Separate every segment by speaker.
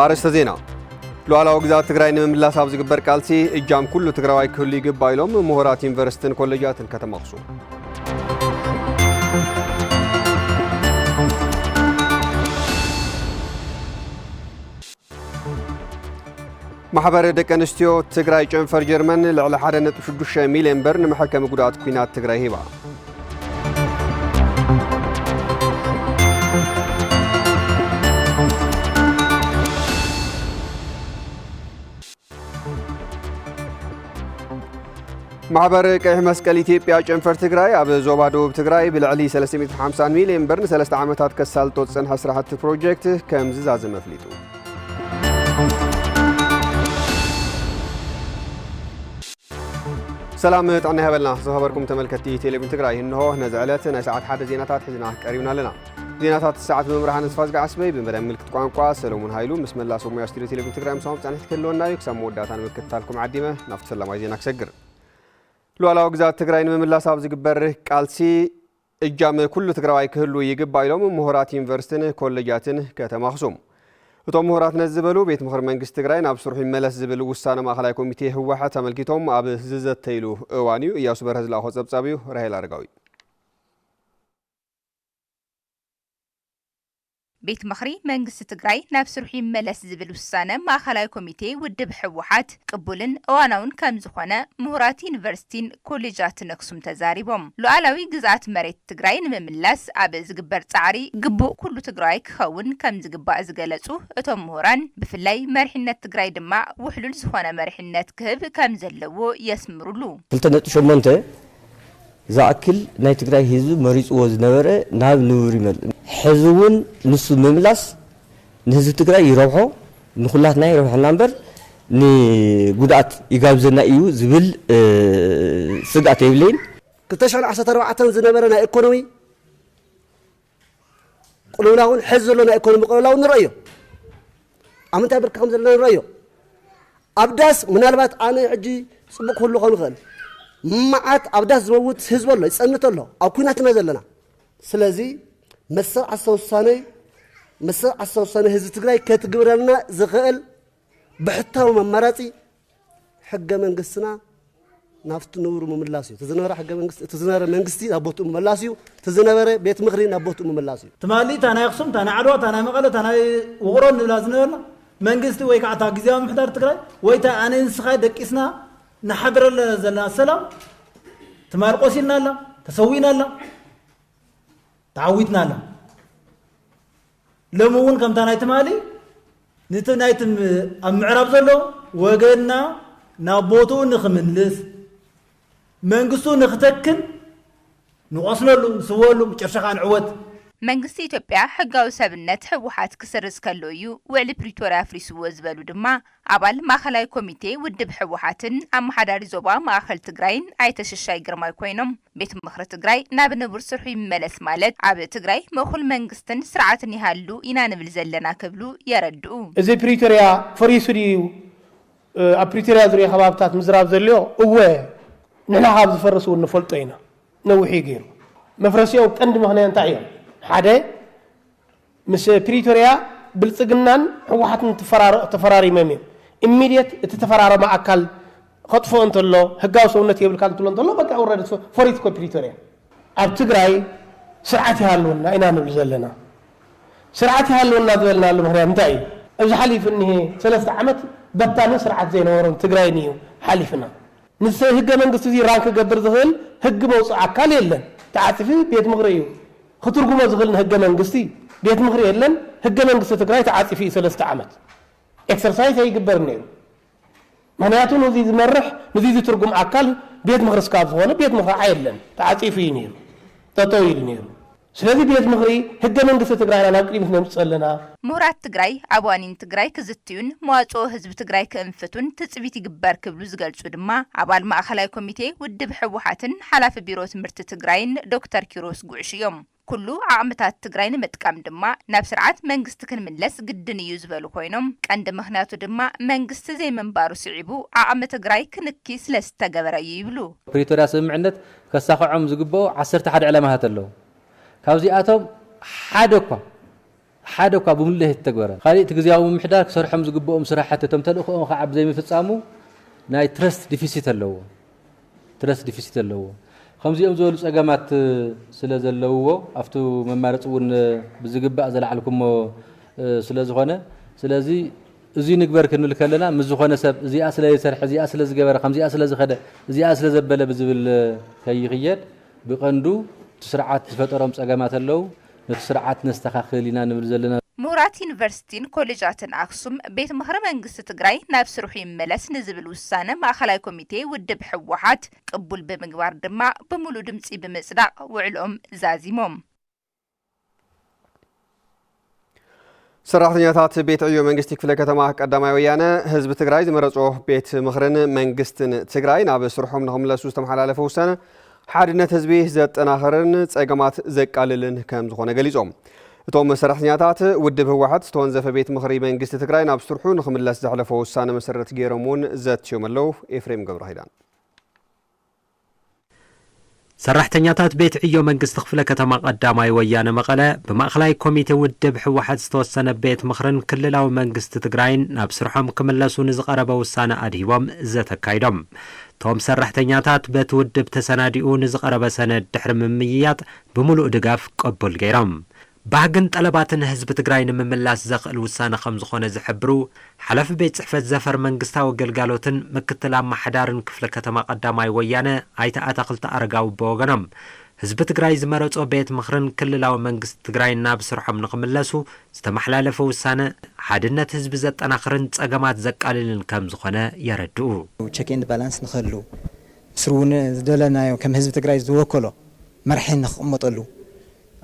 Speaker 1: አርዕስተ ዜና ሉዓላዊ ግዛት ትግራይ ንምምላስ ኣብ ዝግበር ቃልሲ እጃም ኩሉ ትግራዋይ ክህሉ ይግባእ ኢሎም ምሁራት ዩኒቨርሲቲን ኮሌጃትን ከተማ ኣክሱም ማሕበር ደቂ ኣንስትዮ ትግራይ ጨንፈር ጀርመን ልዕሊ 1.6 ሚልዮን ብር ንመሐከሚ ጉድኣት ኩናት ትግራይ ሂባ ማሕበር ቀይሕ መስቀል ኢትዮጵያ ጨንፈር ትግራይ ኣብ ዞባ ደቡብ ትግራይ ብልዕሊ 350 ሚልዮን ብር ን3 ዓመታት ከሳልጦ ዝጸንሐ ስራሕቲ ፕሮጀክት ከም ዝዛዘመ ኣፍሊጡ ሰላም ጥዕና ይሃበልና ዝኸበርኩም ተመልከቲ ቴሌቪዥን ትግራይ እንሆ ነዚ ዕለት ናይ ሰዓት 1 ዜናታት ሒዝና ቀሪብና ኣለና ዜናታት ሰዓት ብምርሃን ስፋዝ ጋስበይ ብመደብ ምልክት ቋንቋ ሰለሞን ሃይሉ ምስ መላሶ ሙያ ስቱዲዮ ቴሌቪዥን ትግራይ ምሳም ጻንሕት ከለውና እዩ ክሳብ መወዳእታን ምክትታልኩም ዓዲመ ናፍቲ ሰላማዊ ዜና ክሰግር ሉዓላዊ ግዛት ትግራይ ንምምላስ ኣብ ዝግበር ቃልሲ እጃም ኩሉ ትግራዋይ ክህሉ ይግባእ ኢሎም ምሁራት ዩኒቨርሲቲን ኮሌጃትን ከተማ ኣክሱም እቶም ምሁራት ነዝበሉ ቤት ምክሪ መንግስቲ ትግራይ ናብ ስርሑ ይመለስ ዝብል ውሳነ ማእከላይ ኮሚቴ ህወሓት ተመልኪቶም ኣብ ዝዘተይሉ እዋን እዩ እያሱ በርሀ ዝለኣኾ ፀብጻብ እዩ ራሄል ኣረጋዊ
Speaker 2: ቤት ምክሪ መንግስቲ ትግራይ ናብ ስርሑ ይመለስ ዝብል ውሳነ ማእከላይ ኮሚቴ ውድብ ህወሓት ቅቡልን እዋናውን ከም ዝኾነ ምሁራት ዩኒቨርሲቲን ኮሌጃትን ኣክሱም ተዛሪቦም ሉዓላዊ ግዛት መሬት ትግራይ ንምምላስ ኣብ ዝግበር ጻዕሪ ግቡእ ኩሉ ትግራይ ክኸውን ከም ዝግባእ ዝገለጹ እቶም ምሁራን ብፍላይ መሪሕነት ትግራይ ድማ ውሕሉል ዝኾነ መሪሕነት ክህብ ከም ዘለዎ የስምሩሉ
Speaker 3: 2.8 زاكل ناي تግራይ ህዝብ መሪጽዎ ዝነበረ ናብ ንቡር ይመል ሕዝቡን ንሱ ምምላስ ንህዝብ ትግራይ ይረብሖ ንኹላትና ይረብሐና እምበር ንጉድኣት ይጋብዘና እዩ ዝብል ስጋት የብለይን 2014 ዝነበረ ናይ ኢኮኖሚ ቁልውላውን ሕዝ ዘሎ ናይ ኢኮኖሚ ቁልውላውን ንረአዮ ኣመንታይ ብርካ ከም ዘለና ንረአዮ ኣብዳስ ምናልባት ኣነ ሕጂ ጽቡቕ ሁሉ ኾን ይኽእል معات أبدأ زوجت حزب الله يسألنا الله أو كنا تنازلنا سلازي مسا عصوصاني حزب تقرأي كتجبرنا زغال بحتى وممراتي حق من قصنا نافت نور مملاسيو تزنور حق من قص تزنور من قصتي أبوت مملاسيو تزنور بيت مغرين أبوت مملاسيو
Speaker 4: تمالي تانا يقسم تانا عدوى تانا مقالة تانا وغرون لازنور من قصتي ويك عطا جزيام محضر تقرأي ويتا أنا نسخة دكيسنا نحضر لنا السلام تمارقوسينا لا تسوينا لا تعودنا لا لمون كم تنايت مالي نتنايت معرب زلو وجدنا نابوتو نخمنلس منقصو نختكن نوصلو نسولو مشرشخان عود
Speaker 2: መንግስቲ ኢትዮጵያ ሕጋዊ ሰብነት ህወሓት ክሰርዝ ከሎ እዩ ውዕሊ ፕሪቶሪያ ፍሪስዎ ዝበሉ ድማ ኣባል ማእከላይ ኮሚቴ ውድብ ህወሓትን ኣመሓዳሪ ዞባ ማእከል ትግራይን ኣይተሽሻይ ግርማይ ኮይኖም ቤት ምክሪ ትግራይ ናብ ንቡር ስርሑ ይመለስ ማለት ኣብ ትግራይ መኹል መንግስትን ስርዓትን ይሃሉ ኢና ንብል ዘለና ክብሉ የረድኡ
Speaker 5: እዚ ፕሪቶሪያ ፍሪሱ ድዩ ኣብ ፕሪቶሪያ ዙርያ ከባብታት ምዝራብ ዘለዎ እወ ንሕና ካብ ዝፈርሱ ንፈልጦ ኢና ነዊሕ ገይሩ መፍረሲኦም ቀንዲ ምክንያት እንታይ እዮም ሓደ ምስ ፕሪቶሪያ ብልጽግናን ህወሓትን ተፈራሪመም ኢሚዲየት እቲ ተፈራረመ ኣካል خطፎ እንተሎ ህጋዊ ሰውነት ይብል ካል እንተሎ በቃ ወረደ ፎሪት ኮ ፕሪቶሪያ ኣብ ትግራይ ስርዓት ይሃለውና ኢና ንብል ዘለና ስርዓት ይሃለውና ዝበልናሉ ምክንያት እንታይ እዩ ኣብዚ ሓሊፍ እንሄ 3 ዓመት በታነ ስርዓት ዘይነበሮም ትግራይ ንዩ ሓሊፍና ንስ ህገ መንግስቲ እዚ ራንክ ገብር ዝኽእል ህግ መውፅእ ኣካል የለን ተዓጽፊ ቤት ምክሪ እዩ خطركم أزغلنا هجة منجستي بيت مغري إلن هجة منجست تقرأي تعاطي في 3 عامات إكسرسايز هي جبرني معناته نزيد مرح نزيد ترجم أكل بيت مغرس كاف هون بيت مغري عيلن تعاطي في نير تطويل نير سلذي بيت مغري هجة منجست تقرأي أنا قريب نمسألنا
Speaker 2: مورات تقرأي أبوانين تقرأي كزتيون مواجهو حزب تقرأي كأنفتون تثبيت جبار كبلوز قالشو دما عبال ما أخلاي كوميتي ودب حوحاتن حلاف بيروت مرت تقرأين دكتور كيروس قوعشيوم كله عامتات تقرأين متقام دما ناب سرعات منجست كن من لس قدن يوزبالو خوينم عند مخناتو دما منجست زي من بارو سعيبو عامة تقرأي كنكيس لس تقبر يبلو
Speaker 6: بريتوريا سمعندت كساقو عم زقبو 11 علامات اللو كاوزي آتوم حادوكا حدا كابو من له التجبرة خالي تجزيهم محدار صار حمز جبهم صراحة حتى تمتلئ خعب زي ما فتسامو ناي ترست ديفيسيت اللو ترست ديفيسيت اللو خمس يوم زول أجمعت سلازل اللو أفتو ممارس ون بزجب أزل عليكم سلازخانة سلازي زي نكبر كنو لكلنا مزخانة سب زي أصل يسرح زي أصل زجبر خمس زي أصل زخدة زي أصل زبالة بزبل كيغيات بقندو تسرعات فترة مس أجمعت اللو نتسرعات نستخخلينا نبرزلنا
Speaker 2: مهرات يونيفرسيتين كوليجاتن أكسوم بيت مهر منجست تجراي نفس روحي ملس نزل الوسانة مع خلايا كوميتي ودب حوحات قبول بمقبار دماء بمولو دمسي بمصداق وعلوم زازيموم
Speaker 1: ሰራሕተኛታት ቤት ዕዮ መንግስቲ ክፍለ ከተማ ቀዳማይ ወያነ ህዝቢ ትግራይ ዝመረጾ ቤት ምኽርን መንግስትን ትግራይ ናብ ስርሖም ንኽምለሱ ዝተመሓላለፈ ውሳነ ሓድነት ህዝቢ ዘጠናኽርን ጸገማት ዘቃልልን ከም ዝኾነ ገሊጾም እቶም ሰራሕተኛታት ውድብ ህወሓት ዝተወንዘፈ ቤት ምኽሪ መንግስቲ ትግራይ ናብ ስርሑ ንኽምለስ ዘሕለፈ ውሳነ መሰረት ገይሮምን ዘትዮም ኣለዉ ኤፍሬም ገብረኺዳን
Speaker 7: ሰራሕተኛታት ቤት ዕዮ መንግስት ክፍለ ከተማ ቀዳማይ ወያነ መቐለ በማእኸላይ ኮሚቴ ውድብ ህወሓት ዝተወሰነ ቤት ምኽርን ክልላዊ መንግስት ትግራይን ናብ ስርሖም ክምለሱ ንዝቐረበ ውሳነ ኣድሂቦም ዘተካይዶም ቶም ሰራሕተኛታት በቲ ውድብ ተሰናዲኡ ንዝቐረበ ሰነድ ድሕሪ ምምይያጥ ብምሉእ ድጋፍ ቀቡል ገይሮም ባህግን ጠለባትን ህዝብ ትግራይ ንምምላስ ዘኽእል ውሳነ ከም ዝኾነ ዝሕብሩ ሓላፊ ቤት ጽሕፈት ዘፈር መንግስታዊ አገልግሎትን ምክትል አማሕዳርን ክፍለ ከተማ ቀዳማይ ወያነ ኣይተ ኣታኽልቲ ኣረጋዊ በወገኖም ህዝብ ትግራይ ዝመረጾ ቤት ምኽርን ክልላዊ መንግስት ትግራይ ናብ ስርሖም ንኽምለሱ ዝተመሓላለፈ ውሳነ ሓድነት ህዝቢ ዘጠናኽርን ጸገማት ዘቃልልን ከም ዝኾነ የረድኡ
Speaker 8: ቼክ ኤንድ ባላንስ ንኽህሉ ምስሩን ዝደለናዮ ከም ህዝብ ትግራይ ዝወከሎ መርሒ ንኽቕመጠሉ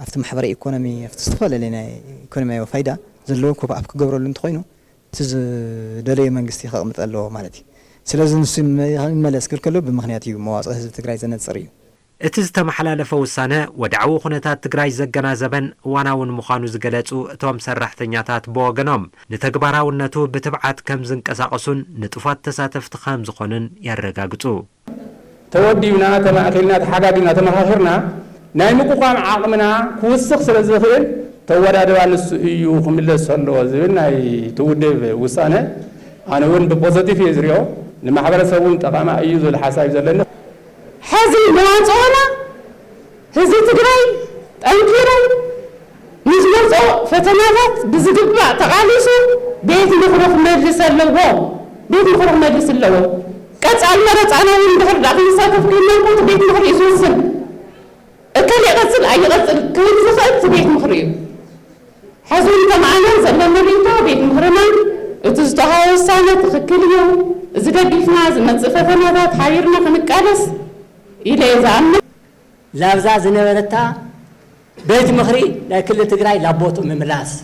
Speaker 8: أفتح محبر إيكونومي أفتح استفادة لنا إيكونومي وفايدة زلوا كوب أبك جبر اللي نتخينه تز دليل من قصتي خامة الله مالتي سلازم نسم ملأ سكر كله بمخنياتي مواصل هذا تجري زنات صريو
Speaker 7: اتز تمحلال فوسانه ودعو خناتات تجري زجنا زبن وانا ونمخانو زجلاتو توم سرحتنياتات بوغنوم نتجبرا ونتو بتبعات كم زنك أساقصون نتفات تساتف تخام زخونن يرجعتو
Speaker 9: تودينا تماكلنا تحاجنا تمخاخرنا ناي مقام عقمنا كوسخ سلازخيل تودادوا نسيو خملس الله زين ناي تودب وسانه انا وين ببوزيتيف يزريو لمحبرسبون تقاما ايزو الحساب زلنا
Speaker 10: حزي نواصونا هزي تجراي انكيرو نزلصو فتنات بزغبا تقاليسو بيت مخرف مجلس اللو بيت مخرف مجلس اللو قص المرص انا وين دخل داخل ساكف كينو بيت مخرف يسوسن أكل يغسل أي غسل كل زخات بيت مخريم حزون كمعنا زلنا مريتا بيت مخرما تزدها السنة تخكل يوم زدا بيفنا زمن زفافنا ذات حيرنا كنكالس إلى يزعلنا
Speaker 11: لابزا زنبرتا بيت مخري لكل تقراي لابوتو مملاس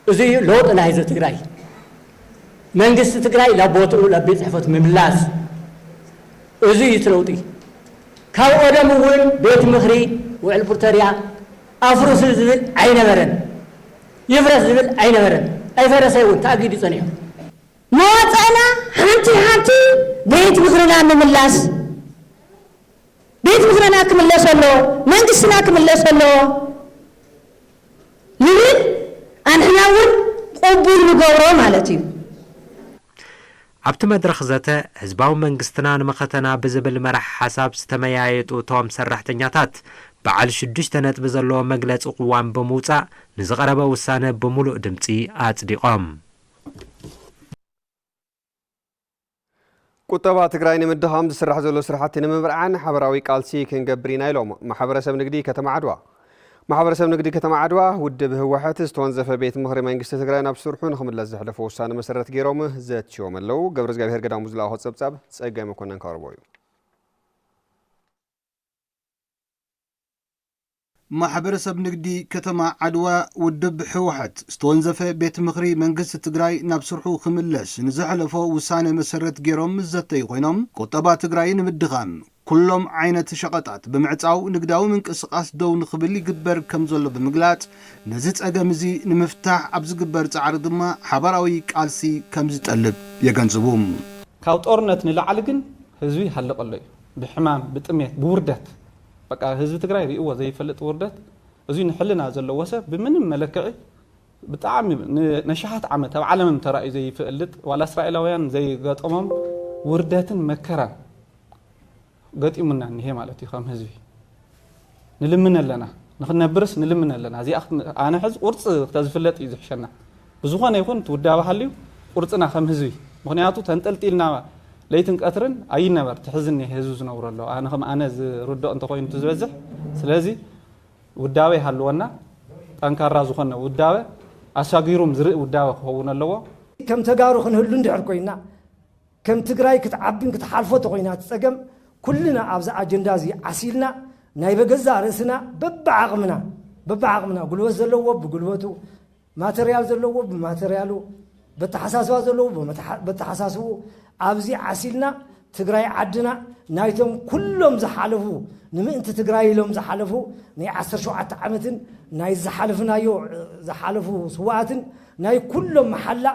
Speaker 11: زي لوط أنا هيزو تقراي منقص تقراي لابوتو لبيت حفظ مملاس زي يتلوطي كاو أدمون بيت مخري وعلبورتريا أفرس الزبل عين مرن يفرس الزبل عين مرن أي فرس يقول تأكيد صنيع
Speaker 10: موت أنا هانتي بيت مخرنا مملاس بيت مخرنا كملاس الله منقصنا كملاس الله لين أنا نقول قبول مجورو مالتي
Speaker 7: عبت مدرخ ذاته حزباو منقستنا نمختنا بزبل مرح حساب ستميايتو توم سرحتنياتات بعال شدش تنت بزلو مجلس قوام بموتا نزغربا وسانه بملؤ دمتي أتصدقام
Speaker 1: ቁጠባ ትግራይ ንምድሃም ዝስራሕ ዘሎ ስራሕቲ ንምብርዓን ሓበራዊ ቃልሲ ክንገብሪና ኢሎም ማሕበረሰብ ንግዲ ከተማ ዓድዋ ማሕበረሰብ ንግዲ ከተማ ዓድዋ ውድብ ህወሓት ዝተወንዘፈ ቤት ምኽሪ መንግስቲ ትግራይ ናብ ስርሑ ንኽምለስ ዘሕለፈ ውሳነ መሰረት ገይሮም ዘትዮም ኣለዉ ገብረ እግዚአብሔር ገዳሙ ዝለኣኾ ፀብጻብ ፀጋይ መኮነን ካርቦ እዩ
Speaker 12: ማሕበረሰብ ንግዲ ከተማ ዓድዋ ውድብ ህወሓት ዝተወንዘፈ ቤት ምኽሪ መንግስቲ ትግራይ ናብ ስርሑ ክምለስ ንዝሕለፎ ውሳነ መሰረት ገይሮም ዘተይ ኮይኖም ቁጠባ ትግራይ ንምድኻም ኩሎም ዓይነት ሸቐጣት ብምዕፃው ንግዳዊ ምንቅስቓስ ደው ንኽብል ይግበር ከም ዘሎ ብምግላጽ ነዚ ጸገም እዚ ንምፍታሕ ኣብ ዝግበር ጻዕሪ ድማ ሓበራዊ ቃልሲ ከም ዝጠልብ የገንዝቡ
Speaker 13: ካብ ጦርነት ንላዕሊ ግን ህዝቢ ሃለቀሎ እዩ ብሕማም ብጥሜት ብውርደት በቃ ህዝቢ ትግራይ ሪእዎ ዘይፈልጥ ውርደት أزين حلنا زل وسب بمن ملكعي بتعم نشحات عمة أو عالم ترى زي فقلت ولا إسرائيلويان زي قط وردات مكرة قط يمنا إن هي مالتي خام هزبي نلمنا لنا نخدنا برس نلمنا لنا زي أنا حز ورص تزفلت إذا حشنا بزخانة يكون تودع بحليو ورصنا خام هزبي مخنياتو تنتلتيلنا ليتنك أثرن أي نبر تحزني هزوزنا ورا الله أنا رد أنت قوين تزبزح سلازي وداوي حلونا أنكر رازقنا وداوي أشاقيرهم زرق وداوي خونا اللوا
Speaker 14: كم تجارو خن هلون دحر كوينا كم تجراي كتعبين كتحالفو تقوينا تسقم كلنا أبز أجندة زي عسيلنا نايبة جزء رسنا ببعقمنا قلوا زلوا بقلوتو ماتريال زلوا بماتريالو بتحساسوا زلوا بتحساسوا أبزي عسيلنا تجراي عدنا نايتهم كلهم زحلفوا نمي أنت تجراي لهم زحلفوا ناي 10 شعات عمتن ناي زحلفنا يو زحلفوا سواتن ناي كلهم محلة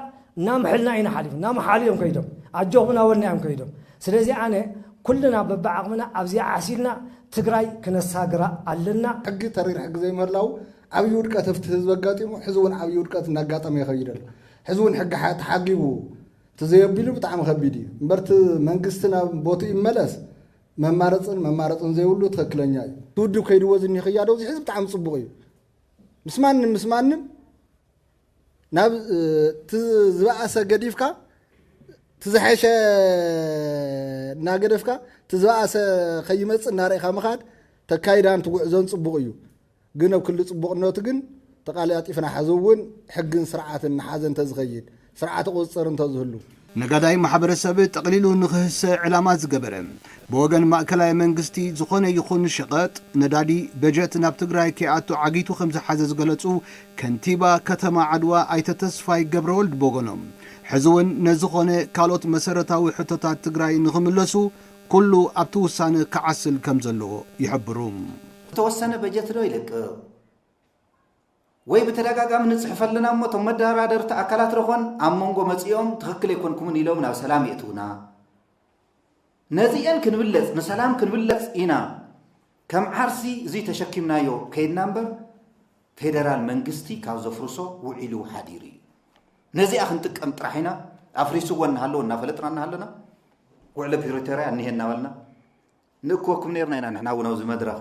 Speaker 14: نام حلنا أين حلف نام حاليهم كيدهم أجوبنا ونعم كيدهم سلزي أنا كلنا ببعقمنا أبزي عسيلنا تجراي كنا ساقرا علنا
Speaker 15: حق ترير حق زي مرلاو عبيود كتفت هزبقاتهم حزون عبيود كت نقاطم يخيرل حزون حق حياة حقيبو تزيبيلو بتعم خبيدي برت منقستنا بوتي ملس ممارصن زي ولو تخكلنياي تودو كيدو وزني خيادو زي حزب تعم صبغي مسمان ناب تزبعس قديفكا تزحيش ناقدفكا تزبعس خيمص ناريخا مخاد تكايدان توعزون صبغيو غنو كل صبغنوت غن تقاليات يفنا حزون حقن سرعات النحازن تزغيد سرعات قصر تزهلو
Speaker 12: نقداي محبرسب تقليلو نخس علامات زقبرم بوغن ماكلاي منغستي زخونه يخون شقات ندادي بجت ناب تግራይ كياتو عقيتو خمس حزز غلصو كنتيبا كتما عدوا ايت تسفاي قبرولد بوغنوم حزون نزخونه كالوت مسرتاوي حتتات تግራይ نخملسو كله ابتو وسانه كعسل كم زلو يحبروم
Speaker 16: توسنه بجت دو يلق ወይ በተደጋጋሚ ንጽሕፈልና ሞቶ መዳራደር ተአካላት ረኾን አሞንጎ መጽዮም ትክክል ይኮንኩም ይሎም ናብ ሰላም የቱና ነዚአን ክንብለጽ ንሰላም ክንብለጽ ኢና ከም ዓርሲ እዚ ተሸኪምናዮ ከይድናምበር ፌደራል መንግስቲ ካብ ዘፍርሶ ውዒሉ ሓዲሪ ነዚኣ ክንጥቀም ጥራሒና አፍሪሱ ወንሃሎ እናፈለጥና እናሃለና ውዕለ ፕሪቶሪያ እንሄና ባልና ንኮኩም ነርና ኢና ንሕና ወነው ዝመድረኽ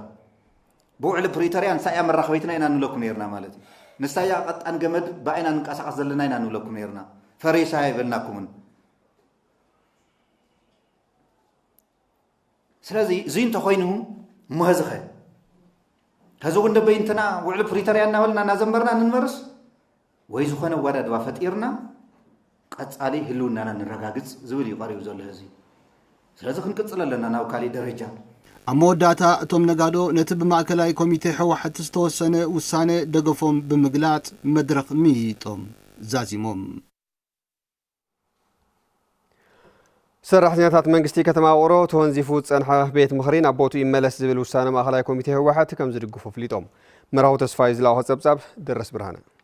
Speaker 16: بوعل بريتريان سايا مرخويتنا إنا نلوكم يرنا مالتي نستايا قد أنجمد بأينا نقاسق زلنا إنا نلوكم يرنا فريسا يبلناكم سلازي زين تخوينهم مهزخه هزوغن دبينتنا وعل بريتريان نولنا نازمبرنا ننمرس ويزخنا وداد وفتيرنا قد عليه هلونا نرغاغص زبل يقاريو زل هزي سلازي خنقصل لنا ناو كالي درجه
Speaker 12: أموداتا أتوم نقادو نتب ماكلاي كوميتي حوحة تستوسنة وسانة دقفهم بمقلات مدرق ميتهم زازيموم
Speaker 1: سرحتنياتات منغستي كتما ورو تونزيفوت صنحه بيت مخرين ابوتو يملس زبل وسانه ماكلاي كوميتي حوحة كم زدقفو فليطوم مراو تسفايز لاو حصبصاب درس برهانه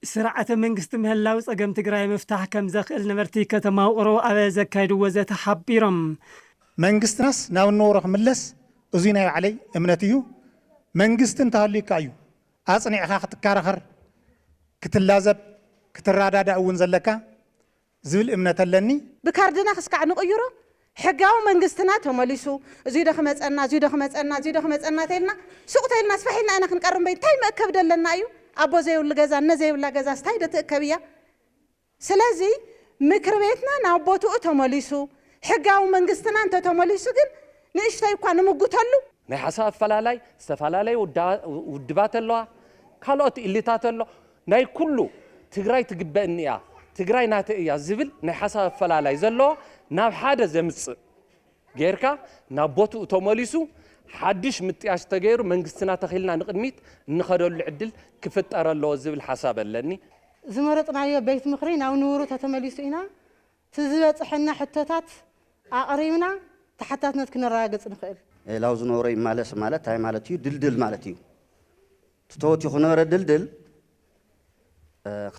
Speaker 17: سرعة منغست مهلاو صقم تግራይ مفتاح كم زخل نمرتي كتما ورو ابا زكايدو وزت حبيرم
Speaker 18: منغستناس ناو نورخ ملس ازينا علي امنتيو منغستن تهليكايو اصنيعخا خطكارخر كتلازب كترادادا اون زلكا زبل امنتلني
Speaker 10: بكاردنا خسكع نقيرو حقاو منغستنا تمليسو زي دخمصنا تيلنا سوقتيلنا سفحينا انا كنقرم بي تاي مكبدلنا ايو أبو زي ولا جزا نزي ولا جزا استايدة كبيا سلازي مكربيتنا نعبوتو أتمليسو حقاو منقستنا أنت تمليسو جن نشتاي كانوا مقتلو
Speaker 19: نحساب فلالاي استفلالاي ودبات الله خلوت اللي تاتلو ناي كله تجراي تجبني تجراي ناتئيا زبل نحساب فلالاي زلوا ناب حدا زمص غيركا نعبوتو أتمليسو حدش متياش تغيرو منغستنا تخيلنا نقدميت نخدو العدل كفتر الله زبل حساب لني
Speaker 10: زمرطنا يا بيت مخرين او نورو تتمليسينا تزبصحنا حتتات اقريمنا تحتاتنا كنراغص نخيل
Speaker 20: لاو زنوري مالس مالت هاي مالتيو دلدل مالتيو تتوت يخنور دلدل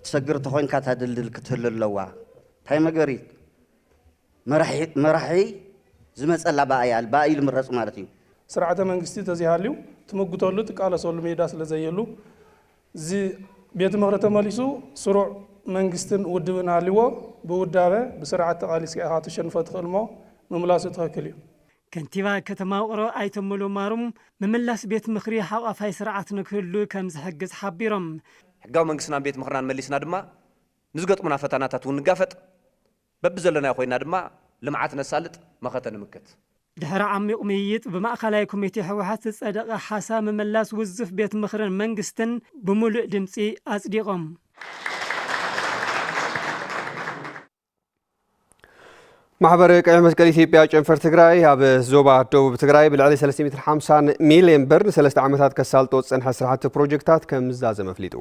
Speaker 20: تسجر تخوين كاتا دلدل كتهللوا هاي مغري مرحي زمصلا بايال بايل مرص مالتيو
Speaker 5: ስርዓተ መንግስቲ ተዚሃልዩ ትመጉተሉ ትቃለሰሉ ሜዳ ስለዘየሉ ዚ ቤት ምኽሪ ተመሊሱ ስሩዕ መንግስትን ውድብን አልዎ በውዳበ በስርዓት ተቃሊስ ያሃ ተሸንፈ ተልሞ መምላሱ ተከክል እዩ
Speaker 17: ከንቲባ ከተማ ውቅሮ አይተመሉ ማሩም መምላስ ቤት ምኽሪ ሓቋፋይ ስርዓት ንክህሉ ከም ዝሕግዝ ሓቢሮም
Speaker 21: ሕጋዊ መንግስትና ቤት ምኽርና መሊስና ድማ ንዝገጥሙና ፈተናታት ውንጋፈጥ በብዘለና ኮይና ድማ ልምዓት ነሳልጥ መኸተ ንምከት
Speaker 17: ድሕሪ ዓሚቕ ምይይጥ ብማእኸላይ ኮሚቴ ሕወሓት ዝጸደቐ ሓሳብ መምላስ ውዝፍ ቤት ምኽርን መንግስትን ብሙሉእ ድምፂ ኣጽዲቖም
Speaker 1: ማሕበር ቀይሕ መስቀል ኢትዮጵያ ጨንፈር ትግራይ ኣብ ዞባ ደቡብ ትግራይ ብልዕሊ 350 ሚልዮን ብር ን3 ዓመታት ከሳልጦ ዝጸንሐ ስራሕቲ ፕሮጀክታት ከም ዝዛዘመ ኣፍሊጡ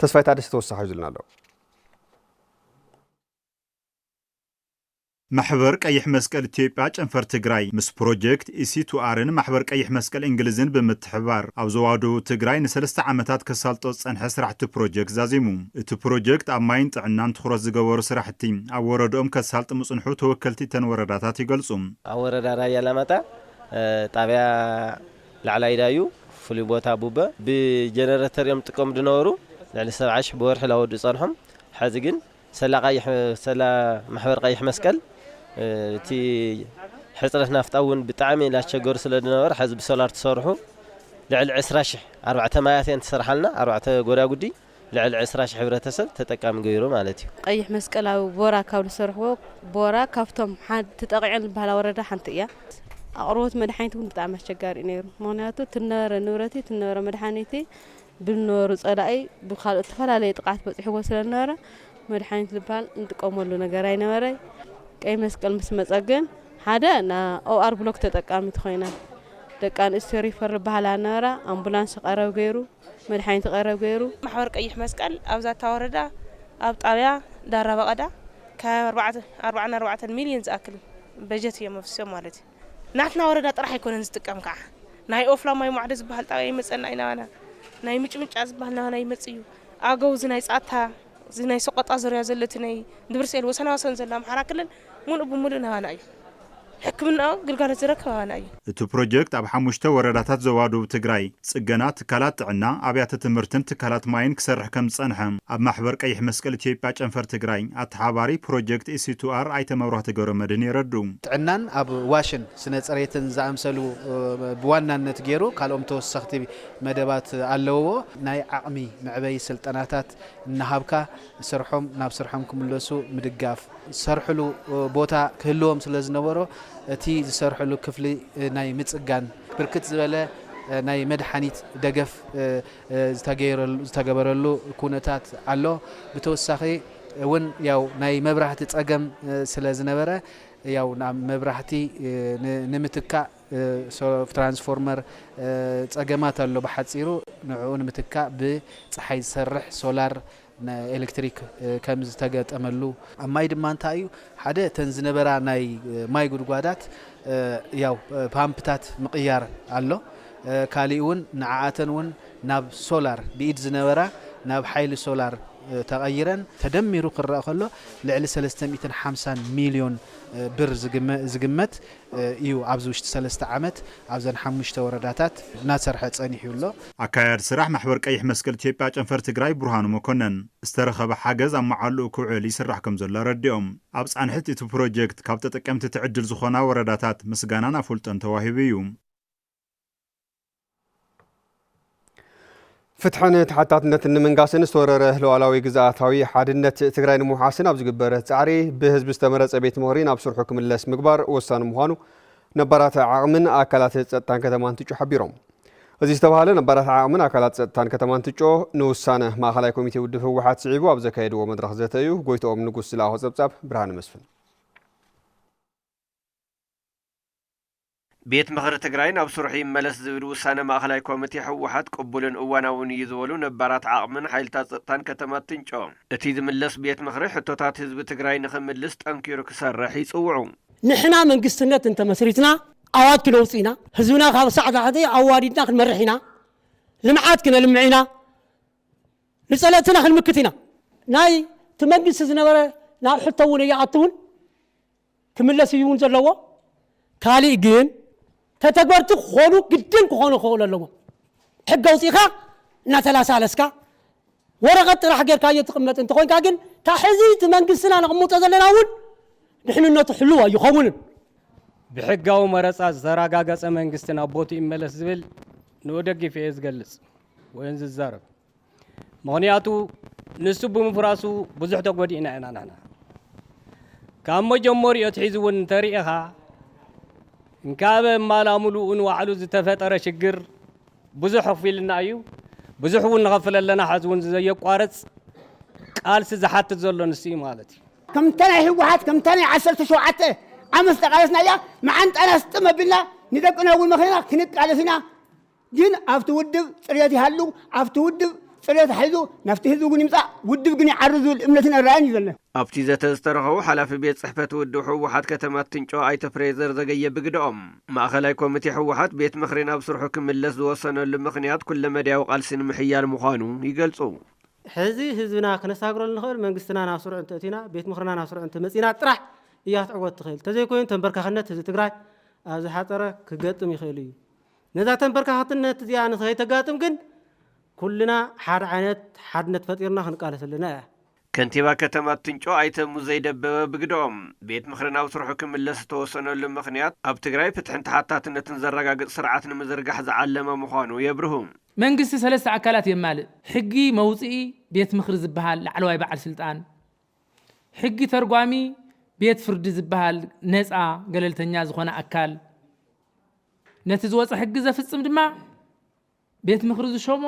Speaker 1: ተስፋይ ታደሰ ተወሳኺ ይዙልና ኣሎ
Speaker 22: ማሕበር ቀይሕ መስቀል ኢትዮጵያ ጨንፈር ትግራይ ምስ ፕሮጀክት ኢሲ2አርን ማሕበር ቀይሕ መስቀል እንግሊዝን ብምትሕባር ኣብ ዞባ ደቡብ ትግራይ ን3 ዓመታት ከሳልጦ ዝጸንሐ ስራሕቲ ፕሮጀክት ዛዚሙ እቲ ፕሮጀክት ኣብ ማይን ጥዕናን ትኹረት ዝገበሩ ስራሕቲ ኣብ ወረዶኦም ከሳልጥ ምጽንሑ ተወከልቲ ተን ወረዳታት ይገልጹ
Speaker 23: ኣብ ወረዳ ራያ አላማጣ ጣብያ ላዕላይ ዳዩ ፍሉይ ቦታ ቡበ ብጀነሬተር እዮም ጥቆም ድነበሩ ልዕሊ 70 ብወርሒ ላወዱ ጸንሖም ሕዚ ግን ሰላ ማሕበር ቀይሕ መስቀል እቲ ሕጽረት ናፍጣውን ብጣዕሚ ላቸገሩ ስለዝነበረ ሕዚ ብሶላር ተሰርሑ ልዕሊ 20,000 4 ማያትን ተሰርሓልና 4 ጎዳጉዲ ልዕሊ 20,000 ሕብረተሰብ ተጠቃሚ ገይሩ ማለት እዩ
Speaker 24: ቀይሕ መስቀል ኣብ ቦራ ካብ ዝሰርሕዎ ቦራ ካብቶም ተጠቂዕን ባህላ ወረዳ ሓንቲ እያ ኣቅርቦት መድሓኒት እውን ብጣዕሚ አስቸጋሪ ነይሩ ምክንያቱ ትነበረ ንብረቲ ትነበረ መድሓኒት ብነሩ ጸዳይ ብካልኦት ተፈላለየ ጥቃት በጽሕዎ ስለነበረ መድሓኒት ዝበሃል እንጥቀመሉ ነገር አይነበረ ቀይ መስቀል ምስ መጸገን ሓደ ና ኦአር ብሎክ ተጠቃሚት ኮይና ደቂ ኣንስትዮ ሪፈር ባህላ ነበራ ኣምቡላንስ ቀረብ ገይሩ መድሓኒት ቀረብ ገይሩ
Speaker 25: ማሕበር ቀይሕ መስቀል ኣብዛ ታወረዳ ኣብ ጣብያ ዳራ በቀዳ ካብ 44 ሚልዮን ዝኣክል በጀት እዮም መፍሰም ማለት ናትና ወረዳ ጥራሕ ኣይኮነን ዝጥቀም ከዓ ናይ ኦፍላ ማይ ሙዓደ ዝበሃል ጣብያ ይመጸና ኢናና ናይ ምጭምጫ ዝበሃል ናይ ይመጽዩ ኣገው ዝናይ ጻታ ዝናይ ሰቆጣ ዙርያ ዘለቲ ናይ ድብርሰል ወሰና ወሰን ዘላ ማሕራ ክልል ሙሉእ ብሙሉእ ናባና እዩ ሕክምና ግልጋሎት ዝረከባና እዩ
Speaker 22: እቲ ፕሮጀክት ኣብ 5 ወረዳታት ዞባ ደቡብ ትግራይ ጽገና ትካላት ጥዕና ኣብያተ ትምህርትን ትካላት ማይን ክሰርሕ ከም ዝጸንሐ ኣብ ማሕበር ቀይሕ መስቀል ኢትዮጵያ ጨንፈር ትግራይ ኣተሓባሪ ፕሮጀክት ኢሲ2አር ኣይተመብራህቲ ገብረመድህን ይረዱ
Speaker 26: ጥዕናን ኣብ ዋሽን ስነ ጽሬትን ዝኣምሰሉ ብዋናነት ገይሩ ካልኦም ተወሰኽቲ መደባት ኣለዎ ናይ ዓቕሚ ምዕበይ ስልጠናታት እናሃብካ ሰርሖም ናብ ስርሖም ክምለሱ ምድጋፍ ሰርሕሉ ቦታ ክህልዎም ስለዝነበሮ እቲ ዝሰርሕሉ ክፍሊ ናይ ምጽጋን ብርክት ዝበለ ናይ መድሓኒት ደገፍ ዝተገበረሉ ኩነታት ኣሎ ብተወሳኺ እውን ያው ናይ መብራህቲ ጸገም ስለዝነበረ ያው ናብ መብራህቲ ንምትካ ትራንስፎርመር ጸገማት ኣሎ ብሓጺሩ ንዕኡ ንምትካ ብፀሓይ ዝሰርሕ ሶላር ኤሌክትሪክ ከም ዝተገጠመሉ ኣብ ማይ ድማ እንታይ እዩ ሓደ ተን ዝነበራ ናይ ማይ ጉድጓዳት ያው ፓምፕታት ምቕያር ኣሎ ካሊእ እውን ንዓኣተን እውን ናብ ሶላር ብኢድ ዝነበራ ናብ ሓይሊ ሶላር ተቐይረን ተደሚሩ ክረአ ከሎ ልዕሊ 350 ሚልዮን ብር ዝግመት እዩ ኣብዚ ውሽጢ 3 ዓመት ኣብዘን 5 ወረዳታት እናሰርሐ ጸኒሑ ኣሎ
Speaker 22: ኣካያድ ስራሕ ማሕበር ቀይሕ መስቀል ኢትዮጵያ ጨንፈር ትግራይ ብርሃኑ መኮነን ዝተረኸበ ሓገዝ ኣብ መዓልኡ ክውዕል ይስራሕ ከም ዘሎ ረዲኦም ኣብ ጻንሕት እቲ ፕሮጀክት ካብ ተጠቀምቲ ትዕድል ዝኾና ወረዳታት ምስጋናን ኣፍልጦን ተዋሂቡ እዩ
Speaker 1: ፍትሕን ተሓታትነትን ንምንጋስን ዝተወረረ ሉዓላዊ ግዝኣታዊ ሓድነት ትግራይ ንምውሓስን ኣብ ዝግበረ ጻዕሪ ብህዝቢ ዝተመረጸ ቤት ምኽሪ ናብ ስርሑ ክምለስ ምግባር ወሳኒ ምዃኑ ነባራት ዓቕምን ኣካላት ጸጥታን ከተማን ትጮ ሓቢሮም እዚ ዝተባሃለ ነባራት ዓቕምን ኣካላት ጸጥታን ከተማን ትጮ ንውሳነ ማእኸላይ ኮሚቴ ውድብ ህወሓት ስዒቡ ኣብ ዘካየድዎ መድረኽ ዘተዩ ጎይቶኦም ንጉስ ዝለኣኾ ጸብጻብ ብርሃነ መስፍን
Speaker 27: ቤት ምኽሪ ትግራይ ናብ ስርሑ ይመለስ ዝብል ውሳነ ማእኸላይ ኮሚቴ ህወሓት ቅቡልን እዋናውን እዩ ዝበሉ ነባራት ዓቕምን ሓይልታት ጸጥታን ከተማት ትንጮ እቲ ዝምለስ ቤት ምኽሪ ሕቶታት ህዝቢ ትግራይ ንኽምልስ ጠንኪሩ ክሰርሕ ይጽውዑ
Speaker 28: ንሕና መንግስትነት እንተመስሪትና ኣዋጅ ክነውፅኢና ህዝብና ካብ ሰዓት ሓቲ ኣዋዲድና ክንመርሕ ኢና ልምዓት ክነልምዕ ኢና ንጸለእትና ክንምክት ኢና ናይ እቲ መንግስቲ ዝነበረ ናብ ሕቶ እውን እየኣትውን ክምለስ እዩ እውን ዘለዎ ካሊእ ግን ተተግበርቲ ክኾኑ ግድን ክኾኑ ክኽእሉ ኣለዎም ሕጊ ኣውፂኻ እናተላሳለስካ ወረቐት ጥራሕ ጌርካዮ ትቕመጥ እንተኾንካ ግን ታ ሕዚ እቲ መንግስትና ነቕምጦ ዘለና እውን ድሕንነቱ ሕልው ኣይኸውንን
Speaker 2: ብሕጋዊ መረፃ ዝተረጋገፀ መንግስቲ ናብ ቦትኡ ይመለስ ዝብል ንደጊፍ እየ ዝገልጽ ወይን ዝዛረብ ምክንያቱ ንሱ ብምፍራሱ ብዙሕ ተጎዲእና ኢና ንሕና ካብ መጀመሪኡ ኣትሒዙ እውን እንተሪኢኻ እንካበ ማላሙሉኡን ዋዕሉ ዝተፈጠረ ሽግር ብዙሕ ኣኽፊልና እዩ ብዙሕ እውን ንኸፍል ኣለና ሓዚ እውን ዘየቋርፅ ቃልሲ ዝሓትት ዘሎ ንሱ እዩ ማለት እዩ
Speaker 3: ከምታ ናይ ህወሓት ከምታ ናይ 17 ዓመት ተቃለስና እያ መዓንጣና ስጥመብልና ንደቅና እውን መኺና ክንቃለስና ግን ኣብቲ ውድብ ፅሬት ይሃሉ ኣብቲ ውድብ ፅሬት ሒዙ ናፍቲ ህዝቢ እውን ይምፃእ ውድብ ግን ይዓርዙ ዝብል እምነትን ኣረኣየን እዩ ዘለና
Speaker 27: ኣብቲ ዘተ ዝተረኸቡ ሓላፊ ቤት ፅሕፈት ውድብ ሕወሓት ከተማ ትንጮ ኣይተ ፍሬዘር ዘገየ ብግድኦም ማእኸላይ ኮሚቴ ሕወሓት ቤት ምኽሪ ናብ ስርሑ ክምለስ ዝወሰነሉ ምኽንያት ኩለ መድያዊ ቃልሲ ንምሕያል ምዃኑ ይገልጹ
Speaker 28: ሕዚ ህዝብና ክነሳግረሉ ንኽእል መንግስትና ናብ ስርዑ እንተእቲና ቤት ምኽርና ናብ ስርዑ እንተመፂና ጥራሕ እያ ክትዕወት ትኽእል ተዘይኮይኑ ተንበርካኽነት ህዝቢ ትግራይ ኣብ ዝሓፀረ ክገጥም ይኽእል እዩ ነዛ ተንበርካኽትነት እዚኣ ንኸይተጋጥም ግን ኩልና ሓደ ዓይነት ሓድነት ፈጢርና ክንቃለስ ኣለና እያ
Speaker 27: ከንቲባ ከተማ ትንጮ ኣይተ ሙዘይ ደበበ ብግድኦም ቤት ምኽሪ ናብ ስርሑ ክምለስ ዝተወሰነሉ ምኽንያት ኣብ ትግራይ ፍትሕን ተሓታትነትን ዘረጋግፅ ስርዓት ንምዝርጋሕ ዝዓለመ ምዃኑ የብርሁ
Speaker 4: መንግስቲ ሰለስተ ኣካላት የማልእ ሕጊ መውፅኢ ቤት ምኽሪ ዝበሃል ላዕለዋይ በዓል ስልጣን ሕጊ ተርጓሚ ቤት ፍርዲ ዝበሃል ነፃ ገለልተኛ ዝኾነ ኣካል ነቲ ዝወፀ ሕጊ ዘፍፅም ድማ ቤት ምኽሪ ዝሾሞ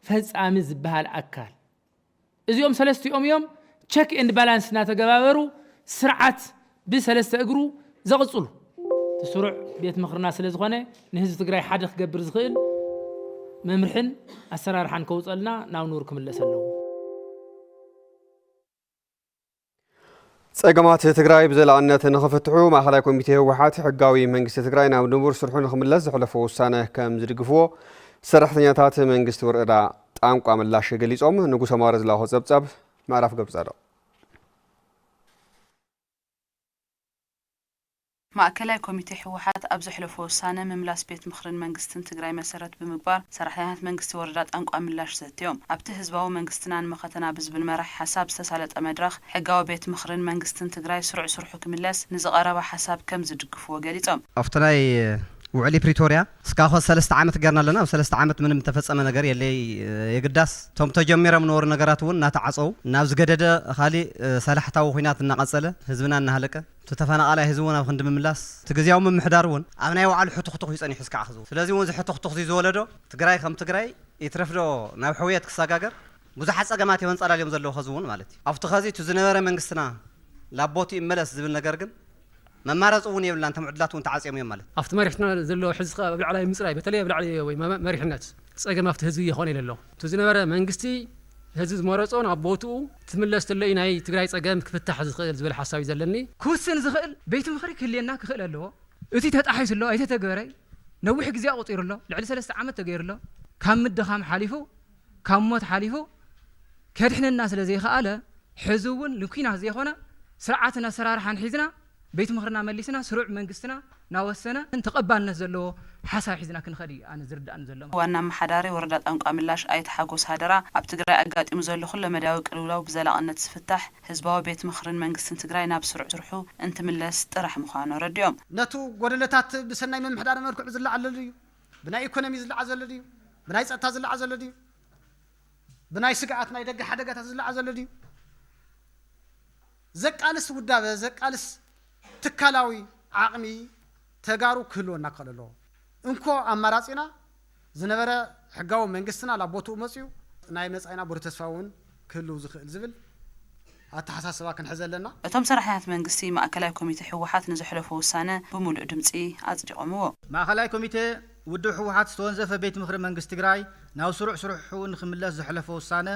Speaker 4: ፈጻሚ ዝበሃል ኣካል እዚኦም ሰለስቲኦም እዮም ቼክ ኤንድ ባላንስ እናተገባበሩ ስርዓት ብሰለስተ እግሩ ዘቕፅሉ ተስሩዕ ቤት ምኽርና ስለ ዝኾነ ንህዝቢ ትግራይ ሓደ ክገብር ዝኽእል መምርሕን ኣሰራርሓን ከውፀልና ናብ ኑር ክምለስ ኣለዎ
Speaker 1: ፀገማት ትግራይ ብዘላቕነት ንኽፍትሑ ማእኸላይ ኮሚቴ ህወሓት ሕጋዊ መንግስቲ ትግራይ ናብ ንቡር ስርሑ ንኽምለስ ዘሕለፎ ውሳነ ከም ዝድግፍዎ ሰራሕተኛታት መንግስቲ ወረዳ ጣንቋ ምላሽ ገሊፆም ንጉሰ ማረ ዝላሆ ፀብፀብ ምዕራፍ ገብፀዶ
Speaker 6: ማእከላይ ኮሚቴ ሕወሓት ኣብ ዘሕለፎ ውሳነ ምምላስ ቤት ምኽርን መንግስትን ትግራይ መሰረት ብምግባር ሰራሕተኛታት መንግስቲ ወረዳ ጣንቋ ምላሽ ሰጥዮም ኣብቲ ህዝባዊ መንግስትና ንመኸተና ብዝብል መራሒ ሓሳብ ዝተሳለጠ መድረኽ ሕጋዊ ቤት ምኽርን መንግስትን ትግራይ ስሩዕ ስርሑ ክምለስ ንዝቐረበ ሓሳብ ከም ዝድግፍዎ ገሊፆም
Speaker 7: ኣብቲ ናይ ውዕሊ ፕሪቶሪያ እስካሁ 3 ዓመት ገርና ኣለና ኣብ 3 ዓመት ምንም ተፈጸመ ነገር የለይ የግዳስ ቶም ተጀሚሮም ነበሩ ነገራት እውን እናተዓፀው ናብ ዝገደደ ካሊእ ሰላሕታዊ ኩናት እናቐፀለ ህዝብና እናሃለቀ ተተፈናቃላይ ህዝብ እውን ኣብ ክንዲ ምምላስ ትግዝያዊ ምምሕዳር እውን ኣብ ናይ ባዕሉ ሕቱኽቱኽ ይፀኒሑ እስካዕ ህዝቡ ስለዚ እውን ዝሕቱኽቱኽ ዝወለዶ ትግራይ ከም ትግራይ ይትረፍዶ ናብ ሕውየት ክሰጋገር ብዙሓት ፀገማት የወንፀላልዮም ዘለዉ ህዝቡ እውን ማለት እዩ ኣብቲ ኸዚ እቲ ዝነበረ መንግስትና ላቦቱ ይመለስ ዝብል ነገር ግን መማረፁ እውን የብልና እንተ ምዕድላት እውን ተዓፅዮም እዮም ማለት
Speaker 4: ኣብቲ መሪሕና ዘሎ ሕዚ ብላዕላይ ምፅራይ በተለይ ብላዕሊ ወይ መሪሕነት ፀገም ኣብቲ ህዝቢ ይኾን የለ እቲ ዝነበረ መንግስቲ ህዝቢ ዝመረፆ ናብ ቦትኡ ትምለስ ተሎ ናይ ትግራይ ፀገም ክፍታሕ ዝኽእል ዝብል ሓሳብ እዩ ዘለኒ
Speaker 8: ክውስን ዝኽእል ቤት ምኽሪ ክህልየና ክኽእል ኣለዎ እቲ ተጣሒሱ ኣሎ ኣይተተገበረ ነዊሕ ግዜ ኣቑፂሩ ኣሎ ልዕሊ 3 ዓመት ተገይሩ ኣሎ ካብ ምድኻም ሓሊፉ ካብ ሞት ሓሊፉ ከድሕነና ስለ ዘይከኣለ ሕዚ እውን ንኩናት ዘይኮነ ስርዓትን ኣሰራርሓን ሒዝና ቤት ምኽርና መሊስና ስሩዕ መንግስትና ናወሰነ ተቐባልነት ዘለዎ ሓሳብ ሒዝና ክንኸዲ ኣነ ዝርዳእን ዘሎ
Speaker 6: ዋና መሓዳሪ ወረዳ ጣንቋ ምላሽ ኣይተ ሓጎስ ሃደራ ኣብ ትግራይ ኣጋጢሙ ዘሎ ኩለ መዳዊ ቅልውላው ብዘላቕነት ዝፍታሕ ህዝባዊ ቤት ምኽርን መንግስትን ትግራይ ናብ ስሩዕ ስርሑ እንትምለስ ጥራሕ ምዃኑ ረዲኦም
Speaker 7: ነቱ ጎደለታት ብሰናይ መምሕዳር መልክዑ ዝለዓለሉ እዩ ብናይ ኢኮኖሚ ዝለዓ ዘሎ እዩ ብናይ ፀጥታ ዝለዓ ዘሎ እዩ ብናይ ስግዓት ናይ ደገ ሓደጋታት ዝለዓ ዘሎ እዩ ዘቃልስ ውዳበ ዘቃልስ ትካላዊ ዓቕሚ ተጋሩ ክህልወና ክኽእል ኣለዎ እንኮ ኣማራፂና ዝነበረ ሕጋዊ መንግስትና ላቦትኡ መፅኡ ናይ መፃኢና ብሩህ ተስፋ እውን ክህልው ዝኽእል ዝብል ኣተሓሳስባ ክንሕዝ ኣለና
Speaker 6: እቶም ሰራሕተኛታት መንግስቲ ማእከላይ ኮሚቴ ሕወሓት ንዘሕለፎ ውሳነ ብምሉእ ድምፂ ኣፅዲቖምዎ
Speaker 7: ማእከላይ ኮሚቴ ውድብ ሕወሓት ዝተወንዘፈ ቤት ምኽሪ መንግስቲ ትግራይ ናብ ስሩዕ ስርሑ ንኽምለስ ዘሕለፎ ውሳነ